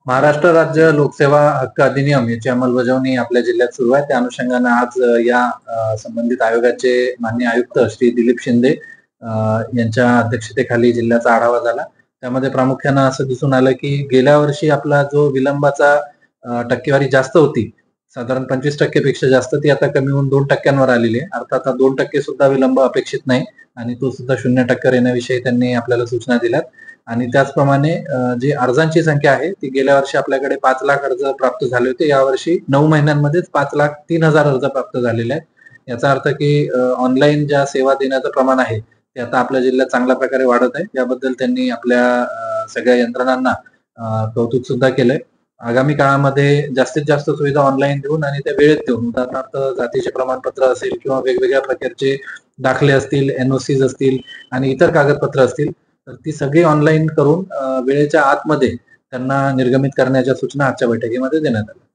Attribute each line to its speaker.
Speaker 1: महाराष्ट्र राज्य लोकसेवा हक्क अधिनियम याची अंमलबजावणी आपल्या जिल्ह्यात सुरू आहे. त्या अनुषंगाने आज या संबंधित आयोगाचे माननीय आयुक्त श्री दिलीप शिंदे यांच्या अध्यक्षतेखाली जिल्ह्याचा आढावा झाला. त्यामध्ये प्रामुख्यानं असं दिसून आलं की गेल्या वर्षी आपला जो विलंबाचा टक्केवारी जास्त होती, साधारण 25% पेक्षा जास्त, ती आता कमी होऊन 2% आलेली आहे. अर्थात 2% सुद्धा विलंब अपेक्षित नाही आणि तो सुद्धा 0% येण्याविषयी त्यांनी आपल्याला सूचना दिल्यात. आणि त्याचप्रमाणे जी अर्जांची संख्या आहे ती गेल्या वर्षी आपल्याकडे 5 लाख अर्ज प्राप्त झाले होते. यावर्षी 9 महिन्यांमध्येच 5,03,000 अर्ज प्राप्त झालेले आहेत. याचा अर्थ की ऑनलाईन ज्या सेवा देण्याचं प्रमाण आहे ते आता आपल्या जिल्ह्यात चांगल्या प्रकारे वाढत आहे. याबद्दल त्यांनी आपल्या सगळ्या यंत्रणांना कौतुक सुद्धा केलंय. आगामी काळामध्ये जास्तीत जास्त सुविधा ऑनलाईन देऊन आणि त्या वेळेत देऊन, उदाहरणार्थ जातीचे प्रमाणपत्र असेल किंवा वेगवेगळ्या प्रकारचे दाखले असतील, NOCs असतील आणि इतर कागदपत्र असतील, तर ती सगळी ऑनलाईन करून वेळेच्या आतमध्ये त्यांना निर्गमित करण्याच्या सूचना आजच्या बैठकीमध्ये देण्यात आल्या.